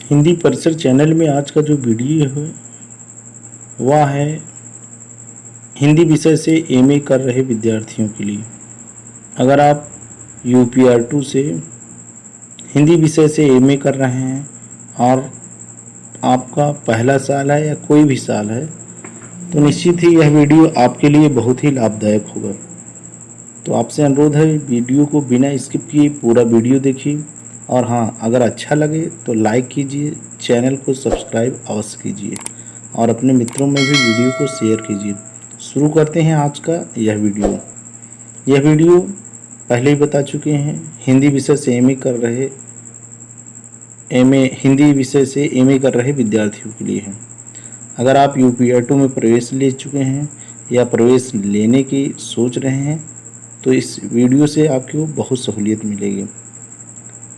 हिंदी परिसर चैनल में आज का जो वीडियो है वह है हिंदी विषय से एमए कर रहे विद्यार्थियों के लिए। अगर आप UPR2 से हिंदी विषय से एमए कर रहे हैं और आपका पहला साल है या कोई भी साल है तो निश्चित ही यह वीडियो आपके लिए बहुत ही लाभदायक होगा। तो आपसे अनुरोध है वीडियो को बिना स्किप किए पूरा वीडियो देखिए और हाँ, अगर अच्छा लगे तो लाइक कीजिए, चैनल को सब्सक्राइब अवश्य कीजिए और अपने मित्रों में भी वीडियो को शेयर कीजिए। शुरू करते हैं आज का यह वीडियो पहले ही बता चुके हैं हिंदी विषय से हिंदी विषय से एमए कर रहे विद्यार्थियों के लिए है। अगर आप UPR2 में प्रवेश ले चुके हैं या प्रवेश लेने की सोच रहे हैं तो इस वीडियो से आपको बहुत सहूलियत मिलेगी।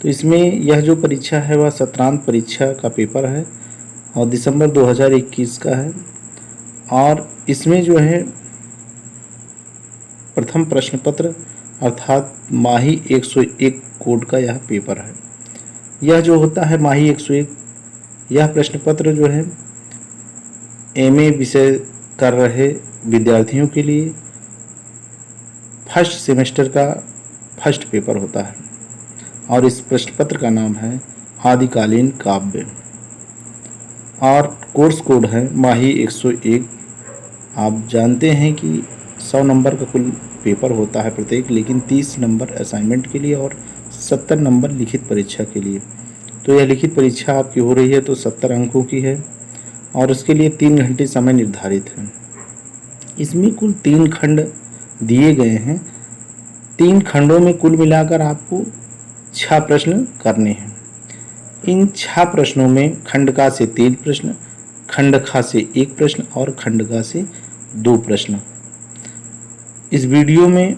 तो इसमें यह जो परीक्षा है वह सत्रांत परीक्षा का पेपर है और दिसंबर 2021 का है और इसमें जो है प्रथम प्रश्न पत्र अर्थात माही 101 कोड का यह पेपर है। यह जो होता है माही 101, यह प्रश्न पत्र जो है एमए विषय कर रहे विद्यार्थियों के लिए फर्स्ट सेमेस्टर का फर्स्ट पेपर होता है और इस प्रश्न पत्र का नाम है आदिकालीन काव्य और कोर्स कोड है माही 101। आप जानते हैं कि 100 नंबर का कुल पेपर होता है प्रत्येक, लेकिन 30 नंबर असाइनमेंट के लिए और 70 नंबर लिखित परीक्षा के लिए। तो यह लिखित परीक्षा आपकी हो रही है तो 70 अंकों की है और उसके लिए 3 घंटे समय निर्धारित है। इसमें कुल 3 खंड दिए गए हैं। 3 खंडों में कुल मिलाकर आपको 6 प्रश्न करने हैं। इन 6 प्रश्नों में खंड का से 3 प्रश्न, खंड खा से 1 प्रश्न और खंड गा से 2 प्रश्न। इस वीडियो में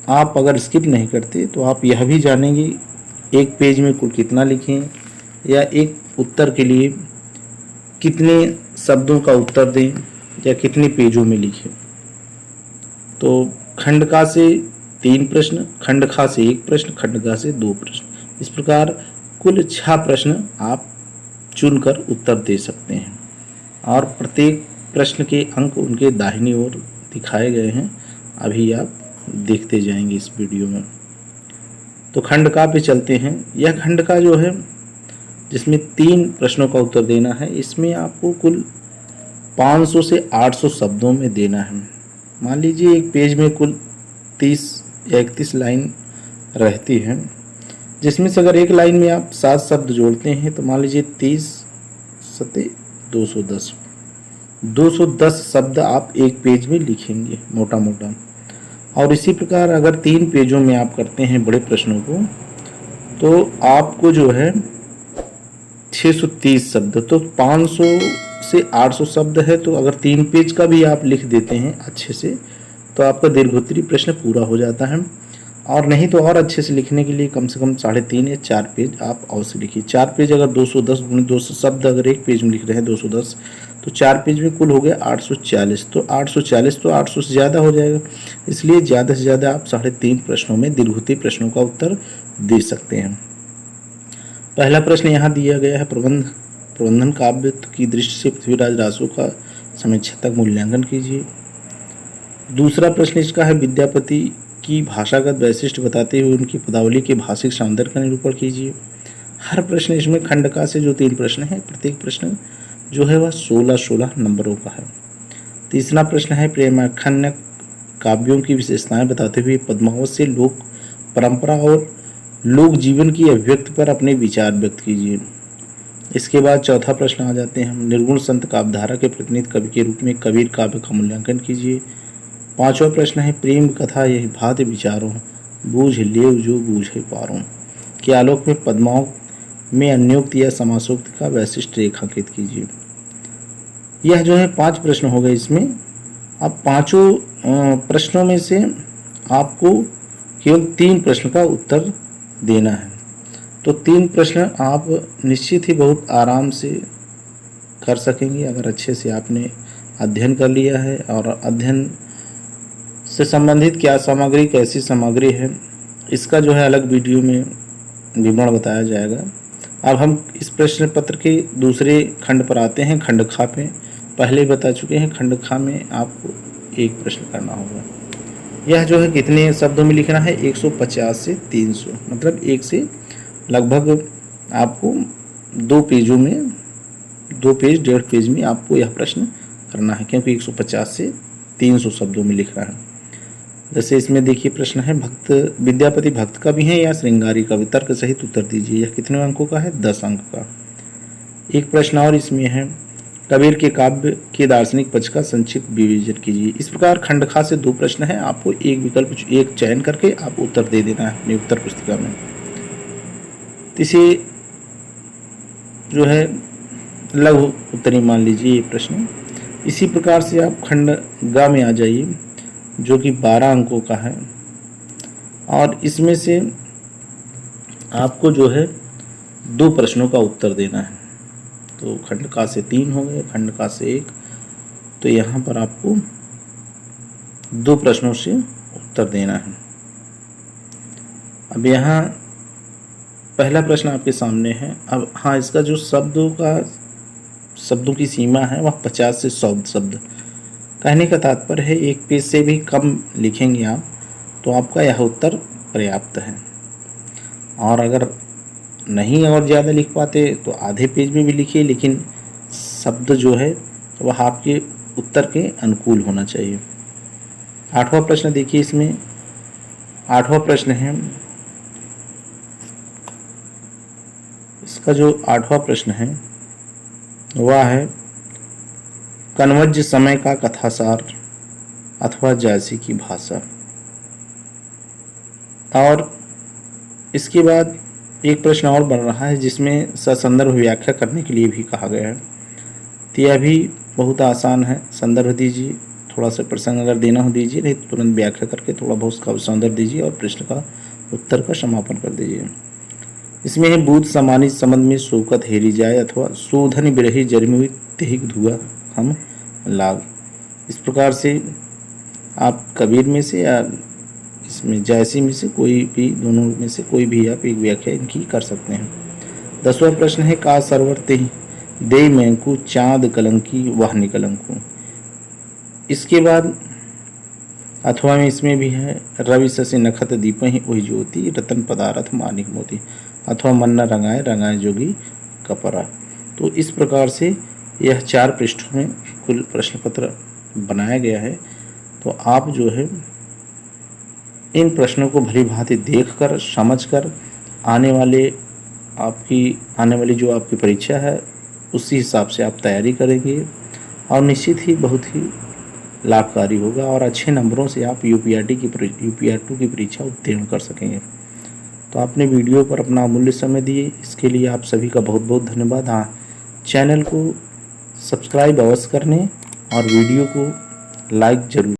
आप अगर स्किप नहीं करते तो आप यह भी जानेंगे एक पेज में कुल कितना लिखें या एक उत्तर के लिए कितने शब्दों का उत्तर दें या कितने पेजों में लिखें। तो खंड का से 3 प्रश्न, खंड खा से 1 प्रश्न, खंड गा से 2 प्रश्न, इस प्रकार कुल 6 प्रश्न आप चुनकर उत्तर दे सकते हैं और प्रत्येक प्रश्न के अंक उनके दाहिनी ओर दिखाए गए हैं। अभी आप देखते जाएंगे इस वीडियो में। तो खंड का पे चलते हैं। यह खंड का जो है जिसमें 3 प्रश्नों का उत्तर देना है, इसमें आपको कुल 500 से 800 शब्दों में देना है। मान लीजिए एक पेज में कुल 30 या 31 लाइन रहती है, जिसमें से अगर एक लाइन में आप 7 शब्द जोड़ते हैं तो मान लीजिए 30 सते 210 शब्द आप एक पेज में लिखेंगे मोटा मोटा। और इसी प्रकार अगर 3 पेजों में आप करते हैं बड़े प्रश्नों को तो आपको जो है 630 शब्द, तो 500 से 800 शब्द है। तो अगर 3 पेज का भी आप लिख देते हैं अच्छे से तो आपका दीर्घोत्तरीय प्रश्न पूरा हो जाता है। और नहीं तो और अच्छे से लिखने के लिए कम से कम 3.5 या 4 पेज आप अवश्य लिखिए। 4 पेज अगर 210 गुणित 200 शब्द अगर एक पेज में लिख रहे हैं 210, तो 4 पेज में कुल हो गया 840। तो 840 तो 800 से ज़्यादा हो जाएगा, इसलिए ज़्यादा से ज़्यादा आप 3.5 प्रश्नों में दीर्घोत्तरीय प्रश्नों का उत्तर दे सकते हैं। पहला प्रश्न यहाँ दिया गया है प्रबंधन काव्य की दृष्टि से पृथ्वीराज रासो का समीक्षात्मक मूल्यांकन कीजिए। दूसरा प्रश्न इसका है विद्यापति की भाषागत वैशिष्ट्य बताते हुए उनकी पदावली के भाषिक सौंदर्य का निरूपण कीजिए। हर प्रश्न इसमें खंड का से जो 3 प्रश्न है, प्रत्येक प्रश्न जो है वह 16 नंबरों का है। तीसरा प्रश्न है प्रेमाख्यान काव्यों की विशेषताएं बताते हुए पद्मावत से लोक परंपरा और लोक जीवन की अभिव्यक्ति पर अपने विचार व्यक्त कीजिए। इसके बाद चौथा प्रश्न आ जाते हैं हम निर्गुण संत काव्यधारा के प्रतिनिधि कवि के रूप में कबीर काव्य का मूल्यांकन कीजिए। 5वां प्रश्न है प्रेम कथा यही भांति विचारों बूझ लेव जो बूझे पारों के आलोक में पद्माओं में अन्योक्त या समासोक्त का वैशिष्ट रेखांकित कीजिए। यह जो है 5 प्रश्न हो गए इसमें। अब 5 प्रश्नों में से आपको केवल 3 प्रश्न का उत्तर देना है। तो 3 प्रश्न आप निश्चित ही बहुत आराम से कर सकेंगे अगर अच्छे से आपने अध्ययन कर लिया है और अध्ययन से संबंधित क्या सामग्री कैसी सामग्री है इसका जो है अलग वीडियो में विवरण बताया जाएगा। अब हम इस प्रश्न पत्र के दूसरे खंड पर आते हैं, खंड खा पे। पहले बता चुके हैं, खंड खा में आपको एक प्रश्न करना होगा। यह जो है कितने शब्दों में लिखना है, 150 से 300, मतलब एक से लगभग आपको 2 पेजों में, 2 पेज 1.5 पेज में आपको यह प्रश्न करना है, क्योंकि 150 से 300 शब्दों में लिखना है। जैसे इसमें देखिए प्रश्न है, भक्त विद्यापति भक्त कवि हैं या श्रृंगारी कवि? तर्क सहित उत्तर दीजिए। यह कितने अंकों का है? 10 अंक का। एक प्रश्न और इसमें है, कबीर के काव्य के दार्शनिक पक्ष का संक्षिप्त विवेचन कीजिए। इस प्रकार खंड खा से 2 प्रश्न है, आपको एक विकल्प एक चयन करके आप उत्तर दे देना है अपनी उत्तर पुस्तिका में। इसे जो है लघु उत्तरी मान लीजिए ये प्रश्न। इसी प्रकार से आप खंड ग में आ जाइए, जो कि 12 अंकों का है, और इसमें से आपको जो है 2 प्रश्नों का उत्तर देना है। तो खंड का से 3 हो गए, खंड का से 1, तो यहाँ पर आपको 2 प्रश्नों से उत्तर देना है। अब यहाँ पहला प्रश्न आपके सामने है। अब हाँ, इसका जो शब्दों की सीमा है वह 50 से 100 शब्द। कहने का तात्पर्य है, एक पेज से भी कम लिखेंगे आप तो आपका यह उत्तर पर्याप्त है, और अगर नहीं और ज़्यादा लिख पाते तो आधे पेज में भी लिखिए, लेकिन शब्द जो है वह आपके उत्तर के अनुकूल होना चाहिए। 8वां प्रश्न देखिए, इसमें 8वां प्रश्न है, इसका जो 8वां प्रश्न है वह है, कनवज समय का कथासार अथवा जायसी की भाषा। और इसके बाद एक प्रश्न और बन रहा है, जिसमें ससंदर्भ व्याख्या करने के लिए भी कहा गया है। तो यह भी बहुत आसान है। संदर्भ दीजिए, थोड़ा सा प्रसंग अगर देना हो दीजिए, नहीं तो तुरंत व्याख्या करके थोड़ा बहुत उसका संदर्भ दीजिए और प्रश्न का उत्तर का समापन कर दीजिए। इसमें है, बूथ समानित संबंध में शोकत हेरी जाए अथवा शोधन बिरही जरमी तेहिक धुआ हम लाग। इस प्रकार से आप कबीर में से या इसमें जायसी में से कोई भी, दोनों में से कोई भी आप एक व्याख्या इनकी कर सकते हैं। 10वां प्रश्न है, का सरवर तेहि दे मैंकू चाँद कलंकी वह निकलंकू। इसके बाद अथवा में इसमें भी है, रवि शशि नखत दीपहि ओहि ज्योति रतन पदारथ मानिक मोती अथवा मन न रंगाए रंगाए जोगी कपरा। तो इस प्रकार से यह 4 पृष्ठों में कुल प्रश्न पत्र बनाया गया है। तो आप जो है इन प्रश्नों को भली भांति देखकर समझकर आने वाली जो आपकी परीक्षा है उसी हिसाब से आप तैयारी करेंगे, और निश्चित ही बहुत ही लाभकारी होगा, और अच्छे नंबरों से आप UPRT की UPR2 की परीक्षा उत्तीर्ण कर सकेंगे। तो आपने वीडियो पर अपना अमूल्य समय दिए, इसके लिए आप सभी का बहुत बहुत धन्यवाद। हाँ, चैनल को सब्सक्राइब अवश्य करने और वीडियो को लाइक जरूर।